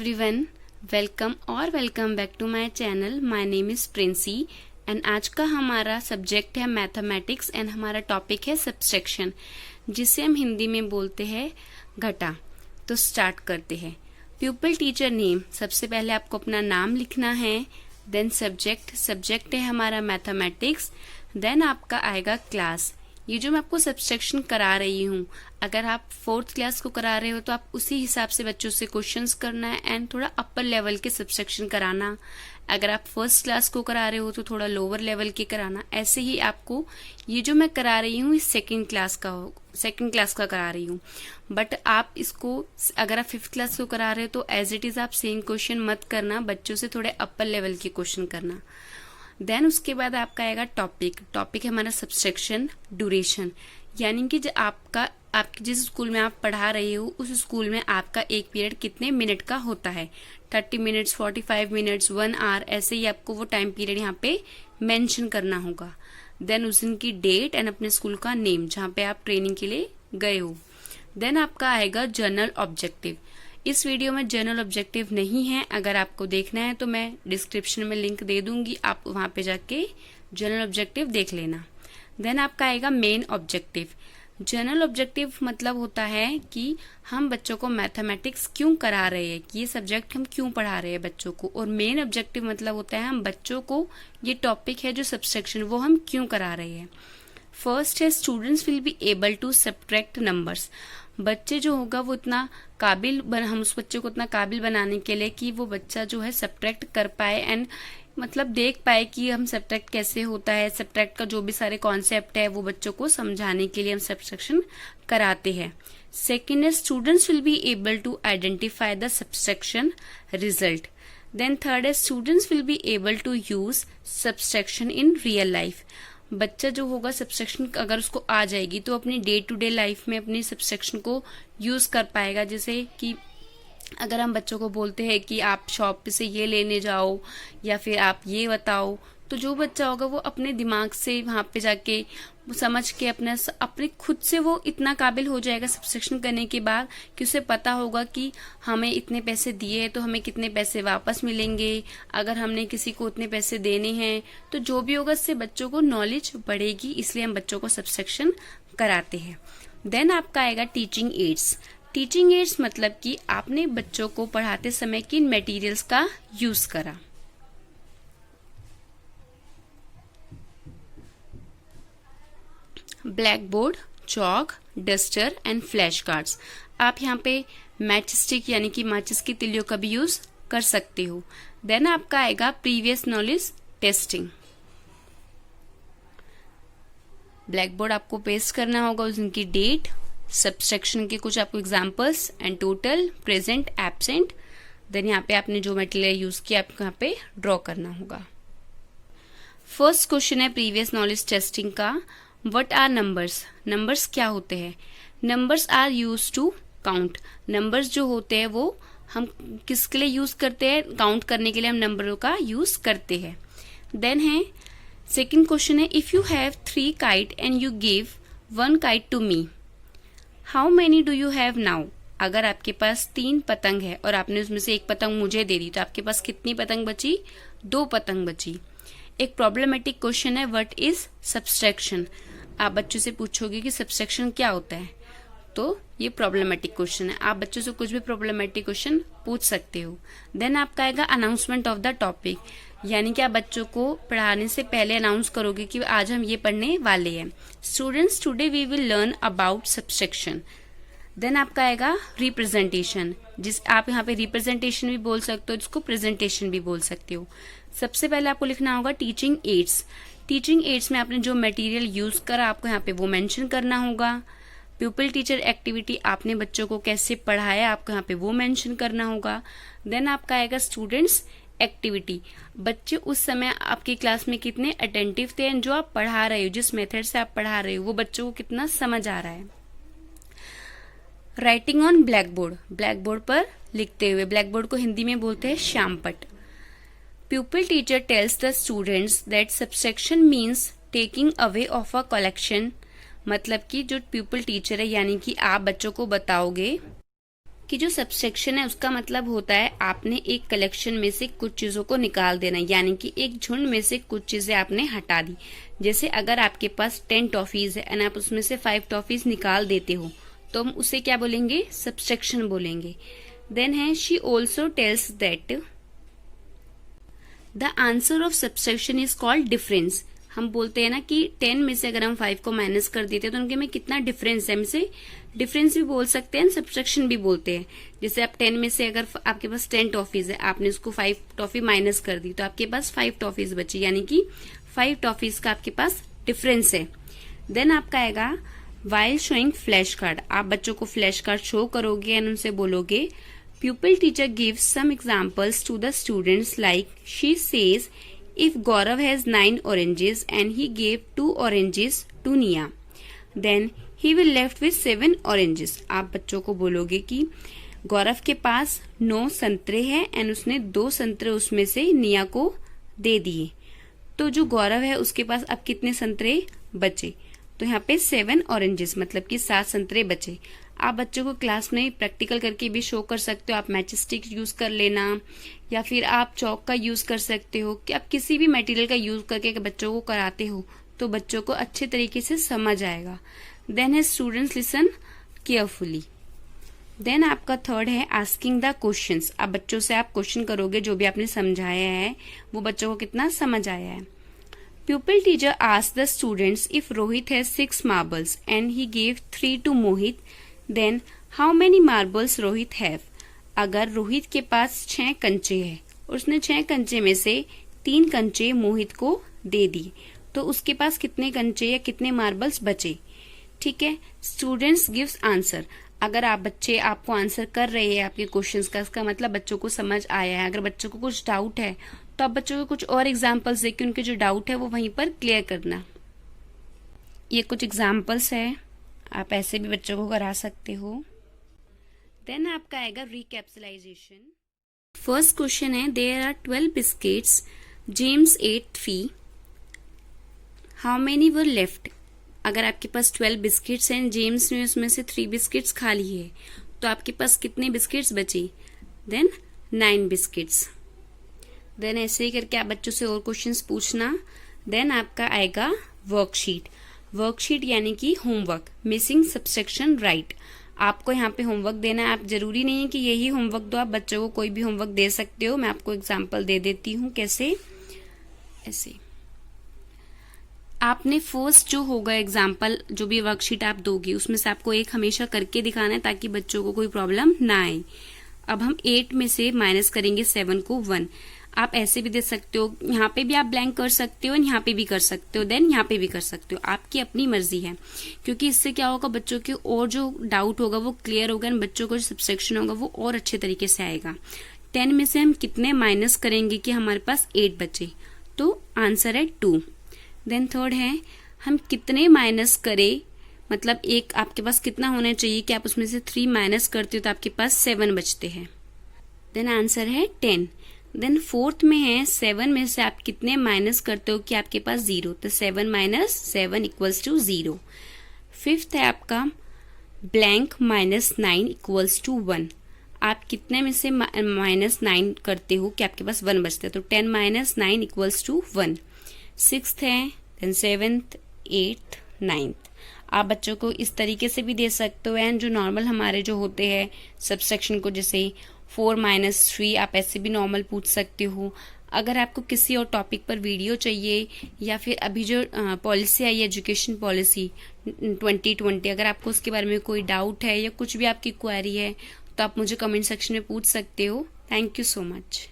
Everyone, welcome back to my channel. My name is Princy and आज का हमारा subject है मैथमेटिक्स एंड हमारा टॉपिक है सब्सट्रैक्शन, जिसे हम हिंदी में बोलते हैं घटा। तो स्टार्ट करते हैं। प्यूपिल टीचर नेम, सबसे पहले आपको अपना नाम लिखना है। देन सब्जेक्ट है हमारा मैथमेटिक्स। देन आपका आएगा क्लास। ये जो मैं आपको सब्सट्रैक्शन करा रही हूँ, अगर आप 4th क्लास को करा रहे हो तो आप उसी हिसाब से बच्चों से क्वेश्चंस करना है एंड थोड़ा अपर लेवल के सब्सट्रैक्शन कराना। अगर आप 1st क्लास को करा रहे हो तो थोड़ा लोअर लेवल के कराना। ऐसे ही आपको ये जो मैं करा रही हूँ इस 2nd क्लास का करा रही हूँ, बट आप इसको अगर आप 5th क्लास को करा रहे हो तो एज इट इज आप सेम क्वेश्चन मत करना, बच्चों से थोड़े अपर लेवल के क्वेश्चन करना। देन उसके बाद आपका आएगा टॉपिक है हमारा सब्सट्रैक्शन ड्यूरेशन, यानी कि जो आपके जिस स्कूल में आप पढ़ा रहे हो उस स्कूल में आपका एक पीरियड कितने मिनट का होता है। 30 मिनट्स, 45 मिनट्स, 1 आवर, ऐसे ही आपको वो टाइम पीरियड यहाँ पे मेंशन करना होगा। देन उस दिन की डेट एंड अपने स्कूल का नेम जहाँ पे आप ट्रेनिंग के लिए गए हो। देन आपका आएगा जर्नल ऑब्जेक्टिव। इस वीडियो में जनरल ऑब्जेक्टिव नहीं है, अगर आपको देखना है तो मैं डिस्क्रिप्शन में लिंक दे दूंगी, आप वहां पे जाके जनरल ऑब्जेक्टिव देख लेना। देन आपका आएगा मेन ऑब्जेक्टिव। जनरल ऑब्जेक्टिव मतलब होता है कि हम बच्चों को मैथमेटिक्स क्यों करा रहे हैं, कि ये सब्जेक्ट हम क्यों पढ़ा रहे हैं बच्चों को। और मेन ऑब्जेक्टिव मतलब होता है हम बच्चों को ये टॉपिक है जो सब्सट्रैक्शन, वो हम क्यों करा रहे हैं। फर्स्ट है students will be able to subtract numbers. बच्चे जो होगा वो इतना हम उस बच्चे को इतना काबिल बनाने के लिए कि वो बच्चा जो है सब्ट्रैक्ट कर पाए एंड मतलब देख पाए कि हम सब्ट्रैक्ट कैसे होता है। सब्ट्रैक्ट का जो भी सारे कॉन्सेप्ट है वो बच्चों को समझाने के लिए हम सब्ट्रैक्शन कराते हैं। सेकेंड है students will be able to identify the subtraction result. Then third है students will be able to use subtraction in real life. बच्चा जो होगा सब्सट्रैक्शन अगर उसको आ जाएगी तो अपनी डे टू डे लाइफ में अपनी सब्सट्रैक्शन को यूज कर पाएगा। जैसे कि अगर हम बच्चों को बोलते हैं कि आप शॉप पे से ये लेने जाओ या फिर आप ये बताओ, तो जो बच्चा होगा वो अपने दिमाग से वहां पे जाके समझ के अपने खुद से वो इतना काबिल हो जाएगा सब्सट्रैक्शन करने के बाद कि उसे पता होगा कि हमें इतने पैसे दिए हैं तो हमें कितने पैसे वापस मिलेंगे, अगर हमने किसी को उतने पैसे देने हैं, तो जो भी होगा इससे बच्चों को नॉलेज बढ़ेगी, इसलिए हम बच्चों को सब्सट्रैक्शन कराते हैं। देन आपका आएगा टीचिंग एड्स। टीचिंग एड्स मतलब कि आपने बच्चों को पढ़ाते समय किन मटेरियल्स का यूज करा। Black board, chalk, duster and flash cards. आप यहाँ पे मैच स्टिक यानी कि माचिस की तिलियों का भी यूज कर सकते हो। देन आपका आएगा previous knowledge testing. Black board आपको पेस्ट करना होगा उस दिन की डेट, सब्सट्रैक्शन के कुछ आपको examples and total, present, absent. Then यहाँ पे आपने जो मटेरियल यूज किया आपको यहाँ पे ड्रॉ करना होगा। फर्स्ट क्वेश्चन है प्रीवियस नॉलेज टेस्टिंग का। What are numbers? नंबर्स क्या होते हैं। Numbers are use to count. Numbers जो होते हैं वो हम किसके लिए यूज करते हैं, काउंट करने के लिए हम नंबरों का यूज करते हैं। देन है सेकंड क्वेश्चन है if you have 3 kite and you give 1 kite to me, how many do you have now. अगर आपके पास 3 पतंग है और आपने उसमें से एक पतंग मुझे दे दी तो आपके पास कितनी पतंग बची, 2 पतंग बची। एक प्रॉब्लमेटिक क्वेश्चन है व्हाट इज सब्सट्रैक्शन। आप बच्चों से पूछोगे कि सब्सट्रैक्शन क्या होता है, तो ये प्रॉब्लमेटिक क्वेश्चन है। आप बच्चों से कुछ भी प्रॉब्लमेटिक क्वेश्चन पूछ सकते हो। देन आपका आएगा अनाउंसमेंट ऑफ द टॉपिक, यानी कि आप बच्चों को पढ़ाने से पहले अनाउंस करोगे कि आज हम ये पढ़ने वाले हैं। Students today we will learn about subtraction. Then आपका आएगा रिप्रेजेंटेशन, जिस आप यहाँ पे रिप्रेजेंटेशन भी बोल सकते हो, जिसको प्रेजेंटेशन भी बोल सकते हो। सबसे पहले आपको लिखना होगा टीचिंग एड्स। टीचिंग एड्स में आपने जो मटेरियल यूज करा आपको यहाँ पे वो मेंशन करना होगा। प्यूपिल टीचर एक्टिविटी, आपने बच्चों को कैसे पढ़ाया आपको यहाँ पे वो मेंशन करना होगा। देन आपका आएगा स्टूडेंट्स एक्टिविटी, बच्चे उस समय आपकी क्लास में कितने अटेंटिव थे एंड जो आप पढ़ा रहे हो, जिस मेथड से आप पढ़ा रहे हो वो बच्चों को कितना समझ आ रहा है। Writing on black board, black board पर लिखते हुए, ब्लैक बोर्ड को हिंदी में बोलते हैं श्यामपट। Pupil teacher tells the students that subtraction means taking away of a collection। मतलब कि जो pupil teacher है यानी कि आप बच्चों को बताओगे कि जो सब्सट्रैक्शन है उसका मतलब होता है आपने एक कलेक्शन में से कुछ चीजों को निकाल देना, यानी कि एक झुंड में से कुछ चीजें आपने हटा दी। जैसे अगर आपके पास 10 टॉफीज है एंड आप उसमें से 5 टॉफीज निकाल देते हो तो हम उसे क्या बोलेंगे, सब्सट्रैक्शन बोलेंगे। देन है she also tells that the answer of subtraction is called difference. हम बोलते हैं ना कि 10 में से अगर हम 5 को माइनस कर देते हैं तो उनके में कितना डिफरेंस है, हमसे डिफरेंस भी बोल सकते हैं, सब्सट्रैक्शन भी बोलते हैं। जैसे आप 10 में से अगर आपके पास 10 टॉफीज है, आपने उसको 5 टॉफी माइनस कर दी तो आपके पास 5 टॉफीज बची, यानी कि 5 टॉफीज का आपके पास डिफरेंस है। देन आपका आएगा वाइल शोइंग फ्लैश कार्ड। आप बच्चों को फ्लैश कार्ड शो करोगे एंड उनसे बोलोगे pupil teacher gives some examples to the students, like she says if Gaurav has 9 oranges and he gave 2 oranges to Nia, then he will left with 7 oranges। आप बच्चों को बोलोगे कि गौरव के पास 9 संतरे हैं एंड उसने 2 संतरे उसमें से निया को दे दिए, तो जो गौरव है उसके पास अब कितने संतरे बचे, तो यहाँ पे 7 ऑरेंजेस मतलब कि 7 संतरे बचे। आप बच्चों को क्लास में प्रैक्टिकल करके भी शो कर सकते हो, आप मैचिक स्टिक यूज कर लेना या फिर आप चौक का यूज कर सकते हो, कि आप किसी भी मटेरियल का यूज करके बच्चों को कराते हो तो बच्चों को अच्छे तरीके से समझ आएगा। देन है स्टूडेंट्स लिसन केयरफुली। देन आपका थर्ड है आस्किंग द क्वेश्चंस। आप बच्चों से आप क्वेश्चन करोगे, जो भी आपने समझाया है वो बच्चों को कितना समझ आया है। Pupil teacher asked the students if Rohit has 6 marbles and he gave 3 to Mohit, then how many marbles Rohit have? अगर रोहित के पास 6 कंचे है और उसने 6 कंचे में से 3 कंचे मोहित को दे दिए तो उसके पास कितने कंचे या कितने मार्बल्स बचे। ठीक है, स्टूडेंट्स गिव्स आंसर। अगर आप बच्चे आपको आंसर कर रहे हैं आपके क्वेश्चंस का, इसका मतलब बच्चों को समझ आया है। अगर बच्चों को कुछ डाउट है तो आप बच्चों को कुछ और एग्जाम्पल्स देके उनके जो डाउट है वो वहीं पर क्लियर करना। ये कुछ एग्जाम्पल्स है, आप ऐसे भी बच्चों को करा सकते हो। देन आपका आएगा रिकैप्सुलाइजेशन। फर्स्ट क्वेश्चन है there are 12 biscuits, James ate 3, how many were left. अगर आपके पास 12 बिस्किट्स हैं, जेम्स ने उसमें से 3 बिस्किट्स खा लिए तो आपके पास कितने बिस्किट्स बचे, देन 9 बिस्किट्स। देन ऐसे ही करके आप बच्चों से और क्वेश्चंस पूछना। देन आपका आएगा वर्कशीट। वर्कशीट यानी कि होमवर्क, मिसिंग सब्सट्रैक्शन राइट। आपको यहाँ पे होमवर्क देना है। आप जरूरी नहीं है कि यही होमवर्क दो, आप बच्चों को कोई भी होमवर्क दे सकते हो। मैं आपको एग्जांपल दे देती हूँ कैसे। ऐसे आपने फर्स्ट जो होगा एग्जाम्पल, जो भी वर्कशीट आप दोगे उसमें से आपको एक हमेशा करके दिखाना है ताकि बच्चों को कोई प्रॉब्लम ना आए। अब हम 8 में से माइनस करेंगे 7 को 1। आप ऐसे भी दे सकते हो, यहाँ पे भी आप ब्लैंक कर सकते हो, यहाँ पे भी कर सकते हो, देन यहाँ पे भी कर सकते हो, आपकी अपनी मर्जी है। क्योंकि इससे क्या होगा, बच्चों के और जो डाउट होगा वो क्लियर होगा, बच्चों को जो सब्सट्रैक्शन होगा वो और अच्छे तरीके से आएगा। 10 में से हम कितने माइनस करेंगे कि हमारे पास 8 बचे, तो आंसर है 2। देन थर्ड है हम कितने माइनस करें, मतलब एक आपके पास कितना होना चाहिए कि आप उसमें से 3 माइनस करते हो तो आपके पास 7 बचते हैं, देन आंसर है 10। देन फोर्थ में है 7 में से आप कितने माइनस करते हो कि आपके पास 0, तो 7 माइनस 7 इक्वल्स टू 0। फिफ्थ है आपका ब्लैंक माइनस 9 इक्वल्स टू 1। आप कितने में से माइनस 9 करते हो कि आपके पास 1 बचता है, तो 10 माइनस 9 इक्वल्स टू 1। सिक्स्थ है, देन 7th 8th 9th। आप बच्चों को इस तरीके से भी दे सकते हो। एंड जो नॉर्मल हमारे जो होते हैं सब्सट्रैक्शन को, जैसे 4 माइनस 3, आप ऐसे भी नॉर्मल पूछ सकते हो। अगर आपको किसी और टॉपिक पर वीडियो चाहिए या फिर अभी जो पॉलिसी आई एजुकेशन पॉलिसी 2020, अगर आपको उसके बारे में कोई डाउट है या कुछ भी आपकी क्वेरी है तो आप मुझे कमेंट सेक्शन में पूछ सकते हो। Thank you so much.